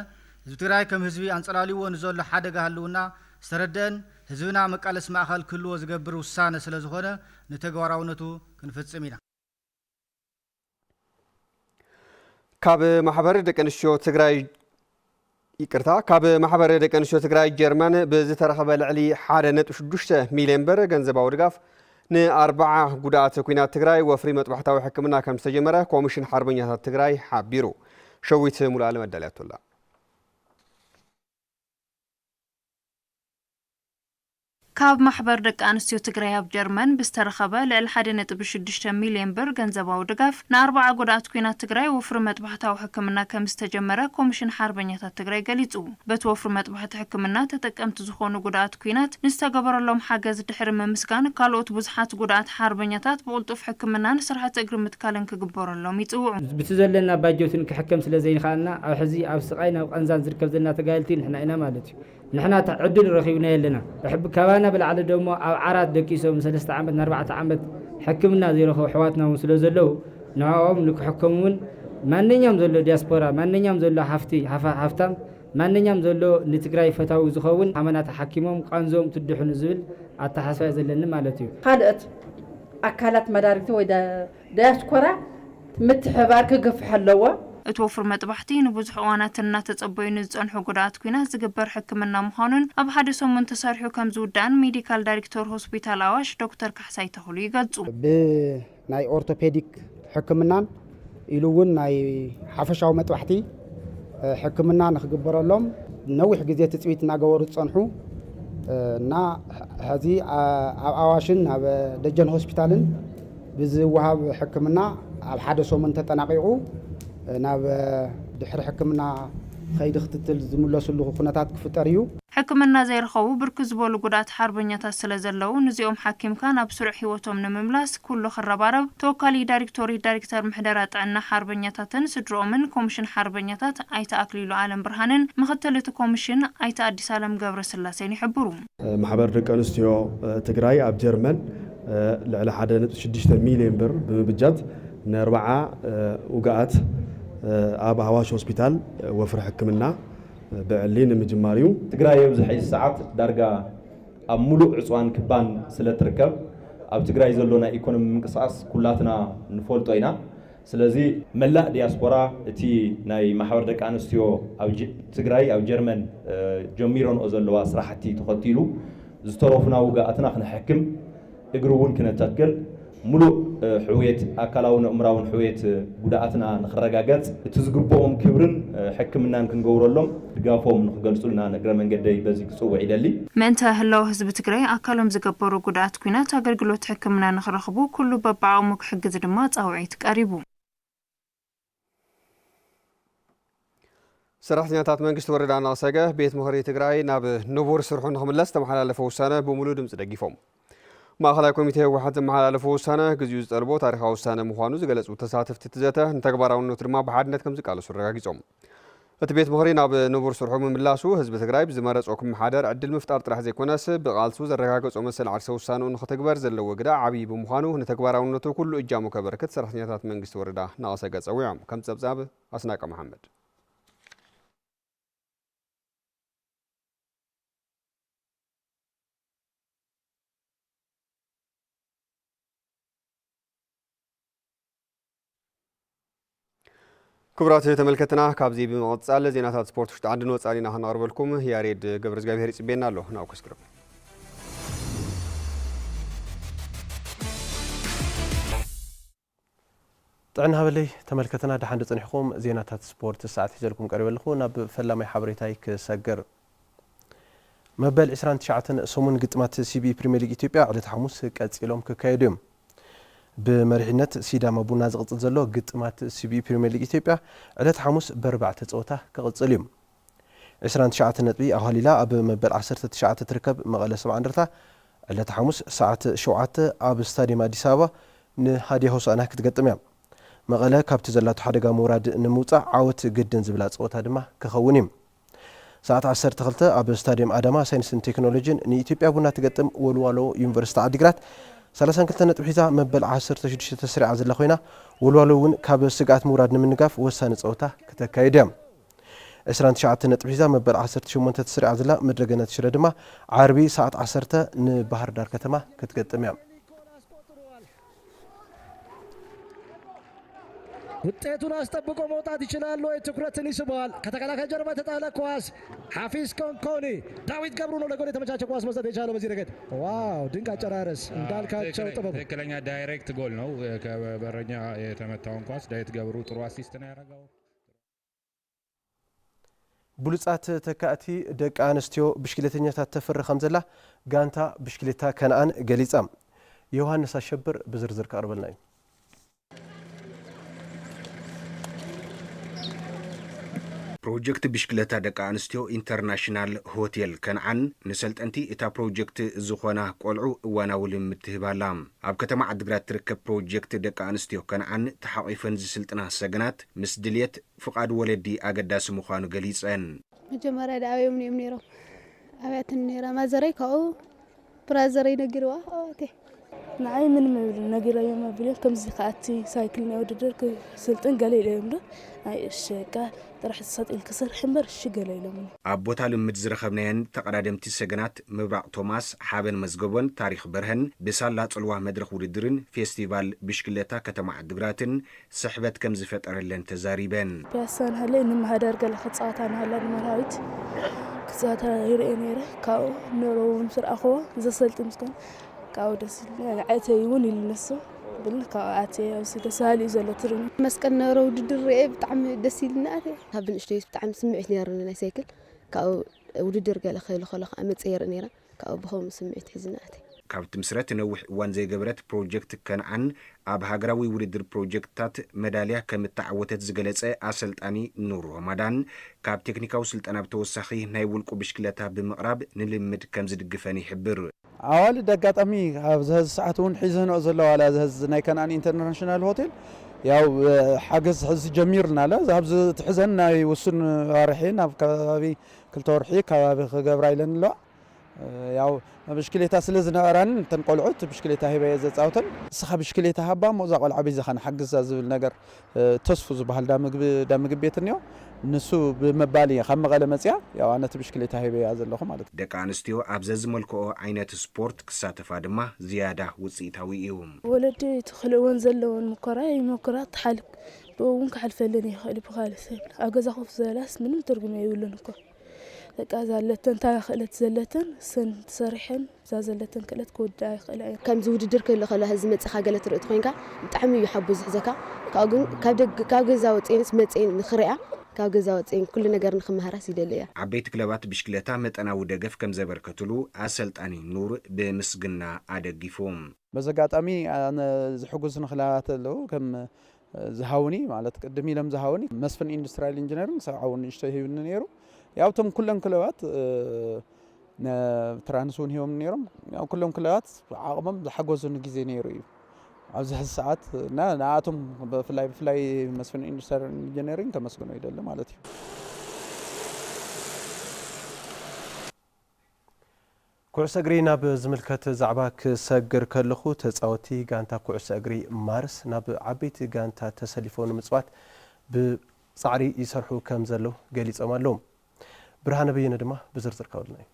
Speaker 7: ህዝቢ ትግራይ ከም ህዝቢ ኣንፀላልይዎ ንዘሎ ሓደጋ ሃልውና ዝተረድአን ህዝብና መቃለስ ማእኸል ክህልዎ ዝገብር ውሳነ ስለ ዝኾነ ንተግባራውነቱ ክንፍፅም ኢና
Speaker 1: ካብ ማሕበር ደቂ ኣንስትዮ ትግራይ ይቅርታ ካብ ማሕበር ደቂ ኣንስትዮ ትግራይ ጀርመን ብዝተረኸበ ልዕሊ 1.6 ሚልዮን ብር ገንዘባዊ ድጋፍ ن4 ጉዳት ኩናት ትግራይ ወፍሪ መጥባሕታዊ ሕክምና ከም ዝተጀመረ ኮሚሽን ሓርበኛታት ትግራይ ሓቢሩ ሸዊት ሙሉዓለም መዳልያቶላ
Speaker 9: ካብ ማሕበር ደቂ ኣንስትዮ ትግራይ ኣብ ጀርመን ብዝተረኸበ ልዕሊ 1.6 ሚልዮን ብር ገንዘባዊ ድጋፍ ን4 ጉዳት ኩናት ትግራይ ወፍሪ መጥባሕታዊ ሕክምና ከም ዝተጀመረ ኮሚሽን ሓርበኛታት ትግራይ ገሊጹ በቲ ወፍሪ መጥባሕቲ ሕክምና ተጠቀምቲ ዝኾኑ ጉዳት ኩናት ንዝተገበረሎም ሓገዝ ድሕሪ ምምስጋን ካልኦት ብዙሓት ጉዳት ሓርበኛታት ብቕልጡፍ ሕክምናን ስርዓት እግሪ ምትካልን ክግበረሎም ይጽውዑ
Speaker 11: ብቲ ዘለና ባጀትን ክሕከም ስለ ዘይንኻልና ኣብ ሕዚ ኣብ ስቃይ ናብ ቀንዛን ዝርከብ ዘለና ተጋልቲ ንሕና ኢና ማለት እዩ نحن تعدل رخيونا لنا بحب كوانا بالعدد دمو أو عرض دكيسهم 3 عامات 4 عامات حكمنا زي رخو حواتنا وسلو زلو نعم لك حكمون ما نيام زلو دياسبورا ما نيام زلو حفتام ما نيام زلو نتقراي فتاو زخون عملنا تحكمهم قانزوم تدحون زبل التحسوا زلنا مالتيو
Speaker 12: قالت أكلت مداركتي ودا دياسبورا متحبار كقف حلوة
Speaker 9: اتوفر مطبحتي نبوزح اوانا تتصبيو نزنحو ጉዳት ኩናት ዝግበር ሕክምና ምዃኑን ኣብ ሓደ ሰሙን ተሳርሑ ከም ዝውዳን ሜዲካል ዳይሬክተር ሆስፒታል አዋሽ ዶክተር ካሕሳይ ተኽሉ ይገልጹ
Speaker 13: ብናይ ኦርቶፔዲክ ሕክምናን ኢሉውን ናይ ሓፈሻዊ መጥባሕቲ ሕክምና ንኽግበረሎም ነዊሕ ግዜ ትፅቢት እናገበሩ ዝጸንሑ እና ሕዚ ኣብ አዋሽን ኣብ ደጀን ሆስፒታልን ብዝወሃብ ሕክምና ኣብ ሓደ ሰሙን ተጠናቂቁ ናብ ድሕሪ ሕክምና ከይዲ ክትትል ዝምለስሉ ኩነታት ክፍጠር እዩ
Speaker 9: ሕክምና ዘይረኸቡ ብርክ ዝበሉ ጉዳት ሓርበኛታት ስለ ዘለዉ ንዚኦም ሓኪምካ ናብ ስሩዕ ህይወቶም ንምምላስ ኩሉ ክረባረብ ተወካሊ ዳይሬክተር ምሕደራ ጥዕና ሓርበኛታትን ስድሮምን ኮሚሽን ሓርበኛታት ኣይተ ኣክሊሉ ዓለም ብርሃንን ምክትል እቲ ኮሚሽን ኣይተ አዲስ ዓለም ገብረ ስላሴን ይሕብሩ
Speaker 14: ማሕበር ደቂ ኣንስትዮ ትግራይ ኣብ ጀርመን ልዕሊ 1.6 ሚልዮን ብር ብምብጃት ን4 ውጋኣት ኣብ አዋሽ ሆስፒታል ወፍሪ ሕክምና ብዕሊን ምጅማሪው
Speaker 15: ትግራይ ኣብዚ ሕጂ ሰዓት ዳርጋ ኣብ ሙሉእ ዕፅዋን ክባን ስለ ትርከብ ኣብ ትግራይ ዘሎ ናይ ኢኮኖሚ ምንቅስቃስ ኩላትና ንፈልጦ ኢና ስለዚ መላእ ዲያስፖራ እቲ ናይ ማሕበር ደቂ ኣንስትዮ ኣብ ትግራይ ኣብ ጀርመን ጀሚሮንኦ ዘለዋ ስራሕቲ ተኸቲሉ ዝተረፉና ውጋኣትና ክንሕክም እግሩ እውን ክነተክል ሙሉእ ሕውየት ኣካላውን እምራውን ሕውየት ጉዳኣትና ንኽረጋገጽ እቲ ዝግብኦም ክብርን ሕክምናን ክንገብረሎም ድጋፎም ንኽገልጹልና ነግረ መንገደይ በዚ ክጽውዕ ይደሊ
Speaker 9: ምእንተ ህላው ህዝቢ ትግራይ ኣካሎም ዝገበሩ ጉዳኣት ኩናት ኣገልግሎት ሕክምና ንኽረኽቡ ኩሉ በብዓቕሙ ክሕግዝ ድማ ጻውዒት ቀሪቡ
Speaker 1: ሰራሕተኛታት መንግስቲ ወረዳ ናሰገ ቤት ምኽሪ ትግራይ ናብ ንቡር ስርሑ ንኽምለስ ተመሓላለፈ ውሳነ ብሙሉእ ድምፂ ደጊፎም ማእኸላይ ኮሚቴ ህወሓት ዘመሓላለፈ ውሳነ ግዚኡ ዝጠልቦ ታሪኻዊ ውሳነ ምዃኑ ዝገለጹ ተሳተፍቲ ትዘተ ንተግባራውነቱ ድማ ብሓድነት ከም ዝቃለሱ ረጋጊጾም እቲ ቤት ምኽሪ ናብ ንቡር ስርሑ ምምላሱ ህዝቢ ትግራይ ብዝመረጾ ክመሓደር ዕድል ምፍጣር ጥራሕ ዘይኮነስ ብቓልሱ ዘረጋገጾ መሰል ዓርሰ ውሳነኡ ንኽተግበር ዘለዎ ግዳ ዓብዪ ብምዃኑ ንተግባራውነቱ ኩሉ እጃሙ ከበርክት ሰራሕተኛታት መንግስቲ ወረዳ ናቀሰገ ጸዊዖም ከም ጸብጻብ ኣስናቀ መሐመድ ክቡራት ተመልከትና ካብዚ ብምቕጻል ዜናታት ስፖርት ውሽጢ አንድ ወጻሊና ክነቕርበልኩም ያሬድ ገብረ እግዚአብሔር ይጽቤና ኣሎ ናው ከስክረም
Speaker 16: ጥዕና ሃበለይ ተመልከትና ድሓን ጽኒሕኩም ዜናታት ስፖርት ሰዓት ሒዘልኩም ቀሪበልኩ ናብ ፈላማይ ሓበሬታይ ክሰገር መበል 29 ሰሙን ግጥማት ሲቢ ፕሪሚየር ሊግ ኢትዮጵያ ዕለት ሐሙስ ቀጺሎም ክካየዱ እዮም بمرحلة سيداما بونا زغطت زلو قطمات سيبي بريمير ليج إثيوبيا على حموس بربع تتصوته كقصة اليوم 20 شعات نتبي أهاليلا أب مبل 10 شعات تركب مغلى 7 درتا على حموس ساعة شعات أب ستاديوم أديس أبابا نهادي هوس أنا كتقدم يوم مغلى كابت زلات حدقة مراد نموتة عوت جدا زبلات صوتها دما كخونيم ساعة 10 تخلته أب ستاديوم أدما ساينس تكنولوجي ني إثيوبيا بونا تقدم والوالو يونيفرسيتي عديغرات 30 كلتنا تبحيزا مبل 10 تشديد تسريع زل خوينا والوالون كاب سقات مراد نمنقاف وسان صوته كتكايدم 20 شعات تبحيزا مبل 10 شمون تسريع زل مدرجنا تشردما عربي ساعة 10 نبحر دار كتما كتقدم يام
Speaker 5: ውጤቱን አስጠብቆ መውጣት ይችላል ወይ? ትኩረትን ይስበዋል። ከተከላካይ ጀርባ የተጣለ ኳስ ሐፊዝ ኮንኮኒ፣ ዳዊት ገብሩ ነው ለጎል የተመቻቸ ኳስ መስጠት የቻለው በዚህ ረገድ። ዋው ድንቅ አጨራረስ እንዳልካቸው ጥበቡ።
Speaker 10: ትክክለኛ ዳይሬክት ጎል ነው። ከበረኛ የተመታውን ኳስ ዳዊት ገብሩ ጥሩ አሲስት ነው ያደረገው።
Speaker 16: ብሉጻት ተካእቲ ደቂ ኣንስትዮ ብሽክሌተኛታት ተፈሪ ከምዘላ ጋንታ ብሽክሌታ ከነኣን ገሊጻ። ዮሐንስ አሸብር ብዝርዝር ቀርበልና እዩ።
Speaker 17: ፕሮጀክት ብሽክሌታ ደቂ ኣንስትዮ ኢንተርናሽናል ሆቴል ከነዓን ንሰልጠንቲ እታ ፕሮጀክት ዝኾና ቆልዑ እዋናዊ ልምምድ ትህባላ። ኣብ ከተማ ዓዲግራት ትርከብ ፕሮጀክት ደቂ ኣንስትዮ ከነዓን ተሓቒፈን ዝስልጥና ሰገናት ምስ ድልየት ፍቓድ ወለዲ ኣገዳሲ ምዃኑ ገሊፀን።
Speaker 18: መጀመርያ ዳኣበዮም እዮም ነይሮም ኣብያትን ነይራ ማዘረይ ካብኡ ብራዘረይ ነጊርዋ ኣቴ ንዓይ ምንም ነጊረዮም ኣብልዮም ከምዚ ከኣቲ ሳይክል ናይ ውድድር ክስልጥን ገለ ኢለዮም ዶ ናይ እሸጋ ጥራሕ ተሰጢል ክሰርሕ እምበር እሺ ገለ ኢሎም።
Speaker 17: ኣብ ቦታ ልምድ ዝረኸብናየን ተቐዳደምቲ ሰገናት ምብራቕ ቶማስ፣ ሓበን መዝገቦን፣ ታሪክ በርሀን ብሳላ ጽልዋ መድረኽ ውድድርን ፌስቲቫል ብሽክሌታ ከተማ ዓዲግራትን ስሕበት ከም ዝፈጠረለን ተዛሪበን።
Speaker 18: ፒያሳ ንሃለይ ንማህደር ገለ ክፃወታ ንሃላ ንመራዊት ክፃወታ ይርአ ነይረ ካብኡ ንሮውን ስርኣኽዎ ዘሰልጥን ምስኮን ካብኡ ደስ ዓተይ እውን ኢልነሱ بالكاعات وسيدسالي زلترني مسكن نرو ددري بطعم دسيلنا هاب نشتي بطعم سمعت نيرنا سايكل كاو وددر قال خيل خلق امصير نيره كاو بخوم سمعت حزناتي
Speaker 17: ካብቲ ምስረት ነዊሕ እዋን ዘይገበረት ፕሮጀክት ከነዓን ኣብ ሃገራዊ ውድድር ፕሮጀክታት መዳልያ ከም እተዓወተት ዝገለጸ ኣሰልጣኒ ኑሩ ረማዳን ካብ ቴክኒካዊ ስልጠና ብተወሳኺ ናይ ውልቁ ብሽክሌታ ብምቕራብ ንልምድ ከም ዝድግፈን ይሕብር።
Speaker 19: ኣዋል ደጋጣሚ ኣብ ዝህዝ ሰዓት እውን ሒዘንኦ ዘለዋ ላ ዝህዝ ናይ ከነዓን ኢንተርናሽናል ሆቴል ያው ሓገዝ ሕዚ ጀሚርና ላ ኣብዚ ትሕዘን ናይ ውሱን ዋርሒ ናብ ከባቢ ክልተ ወርሒ ከባቢ ክገብራ ኢለን ኣለዋ ያው ብሽክሌታ ስለዝነበራን ተንቆልዑት ብሽክሌታ ሂበየ ዘጻውተን ስኻ ብሽክሌታ ሃባ ሞዛ ቆልዓ ቢዝኻን ሓግዛ ዝብል ነገር ተስፉ ዝበሃል ዳምግብ ቤት እንዮ ንሱ ብመባል ካብ መቐለ መፅያ ያው ኣነት ብሽክሌታ ሂበያ ዘለኹ ማለት
Speaker 17: ደቂ ኣንስትዮ ኣብዘ ዝመልክኦ ዓይነት ስፖርት ክሳተፋ ድማ ዝያዳ ውፅኢታዊ እዩ።
Speaker 18: ወለዲ ትኽእልዎን ዘለዎን ሙከራ ይሞክራ ትሓልፍ ብእውን ክሓልፈለን ይኽእል ብኻልእ ሰብ ኣብ ገዛ ኮፍ ዘላስ ምንም ትርጉም የብሉን እኮ ደቃ ዘለተን ታኽእለት ዘለተን ሰን ተሰሪሐን ዛዘለተን ክእለት ክወዳ ይኽእል እየ ከምዚ ውድድር ክህሉ ከላ ህዚ መፅኻ ገለ ትርኢ ኮይንካ ብጣዕሚ እዩ ሓጎስ ዝሕዘካ ካብኡ ግን ካብ ገዛ ወፂንስ መፅን ንኽሪኣ ካብ ገዛ ወፂን ኩሉ ነገር ንኽመሃራስ ይደሊ እያ።
Speaker 17: ዓበይቲ ክለባት ብሽክሌታ መጠናዊ ደገፍ ከም ዘበርከትሉ ኣሰልጣኒ ኑር ብምስግና ኣደጊፎም
Speaker 19: በዚ ኣጋጣሚ ዝሕጉዝ ንክለባት ኣለዉ ከም ዝሃውኒ ማለት ቅድም ኢሎም ዝሃውኒ መስፍን ኢንዱስትሪያል ኢንጂነሪንግ ሰብዓውን ንእሽቶ ሂብኒ ነይሩ ያው ቶም ኩለን ክለባት ትራንስውን ሂቦም ነይሮም ያው ኩሎም ክለባት ዓቕሞም ዝሓገዙን ግዜ ነይሩ እዩ ኣብዚ ሕዚ ሰዓት እና ንኣቶም ብፍላይ መስፍን ኢንዱስትሪያል ኢንጂነሪንግ ከመስግኖ ይደሊ ማለት እዩ።
Speaker 16: ኩዕሶ እግሪ ናብ ዝምልከት ዛዕባ ክሰግር ከለኹ ተፃወቲ ጋንታ ኩዕሶ እግሪ ማርስ ናብ ዓበይቲ ጋንታ ተሰሊፎም ንምፅዋት ብፃዕሪ ይሰርሑ ከም ዘለዉ ገሊፆም ኣለዉ። ብርሃነ በየነ ድማ ብዝርዝር ከውልና እዩ።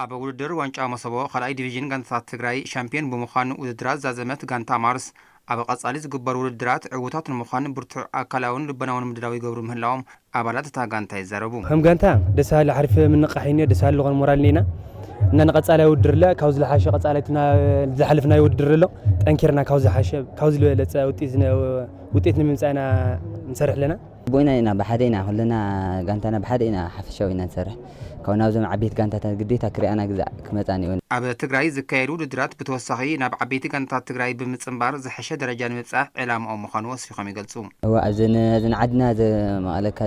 Speaker 20: ኣብ ውድድር ዋንጫ መሰቦ ካልኣይ ዲቪዥን ጋንታታት ትግራይ ሻምፒዮን ብምዃን ውድድራት ዛዘመት ጋንታ ማርስ ኣብ ቀጻሊ ዝግበሩ ውድድራት ዕውታት ንምዃን ብርቱዕ ኣካላውን ልበናውን ምድላዊ ይገብሩ ምህላዎም ኣባላት እታ ጋንታ ይዛረቡ።
Speaker 21: ከም ጋንታ ደስ በሃሊ ሓሪፍ ምንቃሕ ደስ በሃሊ ዝኾነ ሞራል ኔና እና ንቀጻላይ ውድድር ለ ካብ ዝለሓሸ ቀጻላይትና ዝሓልፍናዮ ውድድር ኣሎ ጠንኪርና ካብ ዝሓሸ ካብ ዝበለፀ ውጤት ንምምፃእና نسرح لنا
Speaker 23: بوينا إنا بحدينا كلنا قانتنا بحدينا حفشوينا نسرح كون ناوزم عبيت قانتا قديتا كري أنا جزء كمتاني
Speaker 20: أب تجري زكايرو لدرات بتوسخي ناب عبيت قانتا تجري بمتصنبار زحشة درجة نمتصح علام أو مخانوس في خمي جلسوم
Speaker 23: هو أذن عدنا ما عليك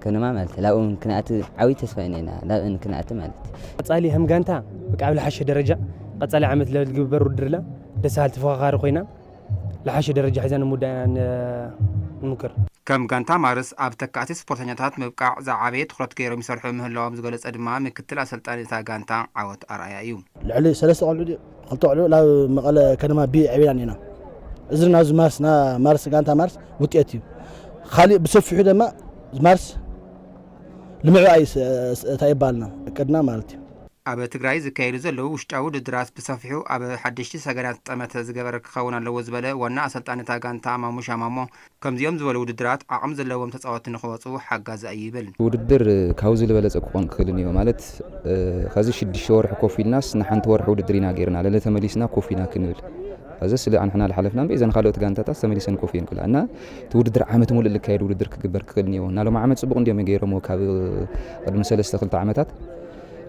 Speaker 23: كنا ما مالت لا أن كنات عويت تسفينينا لا أن كنات مالت
Speaker 21: قصالي هم قانتا بقابل حشة درجة قصالي عملت له الجبر ودرلا لسهل تفاخر خوينا لحشة درجة حزان مدة نمكر
Speaker 20: كم قانتا مارس أب تكاتي سبورتانياتات مبقع زعابيت خلط كيرو مسرحو مهلوهم زغلس أدما مكتل أسلطاني تا قانتا عوات أرأي أيوم
Speaker 29: لعلي سلسة قلتو علو لا مقالة كنما بي عبيران هنا إذن هذا مارس قانتا مارس وتياتيو خالي بسفحو دما مارس لمعو أي تايبالنا كدنا مالتي
Speaker 20: ኣብ ትግራይ ዝካየዱ ዘለዉ ውሽጣዊ ውድድራት ብሰፊሑ ኣብ ሓደሽቲ ሰገናት ጠመተ ዝገበረ ክኸውን ኣለዎ ዝበለ ዋና ኣሰልጣኒ እታ ጋንታ ማሙሽ ኣማሞ ከምዚኦም ዝበሉ ውድድራት ዓቕሚ ዘለዎም ተፃወቲ ንኽወፁ ሓጋዚ እዩ ይብል።
Speaker 2: ውድድር ካብዚ ዝበለፀ ክኾን ክኽእልን እዩ ማለት ከዚ 6 ወርሒ ኮፍ ኢልናስ ንሓንቲ ወርሒ ውድድር ኢና ገይርና ለለ ተመሊስና ኮፍ ኢና ክንብል هذا سلا أنحنا الحلفنا بإذن خالوت كانت تستمليسن كوفين كل أنا تودر عامة مول اللي كايد ودر كبر كلني ونالو مع عامة سبق عندي مجيرو مو كاب قد مسألة استخلت عامتات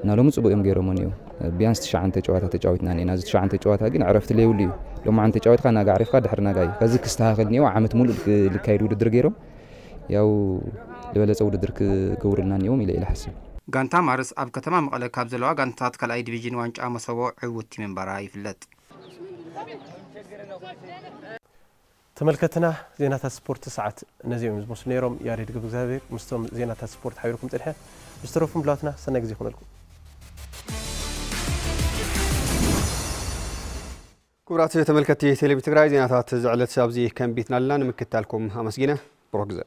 Speaker 2: نالو متسبق يوم جيرو منيو بيانس تشعن تجاوتنا ني ناز تشعن تجاوتها جن عرفت ليه ولي لو ما عن تجاوت خنا قاعرف قاد حرنا جاي كذا كستاخذني وعامة مول اللي كايد ودر جيرو ياو لبلا سود درك جورنا اليوم إلى حسن
Speaker 20: غانتا مارس أب كتما مقالة كابزلوا غانتات كلاي ديفيجن وانش أمسوا عوتي من براي فلت
Speaker 16: تملكتنا زينات السبورت ساعات نزيم مسلميروم يا ريت قبل ذلك مستوى زينات السبورت حيركم تلحى مستروفهم بلاتنا سنة جزيكم لكم
Speaker 1: كبرات تملكتي تلفزيون تግራይ زينات زعلت سابزي كم بيتنا لنا نمكتالكم أمسجينة بروكزة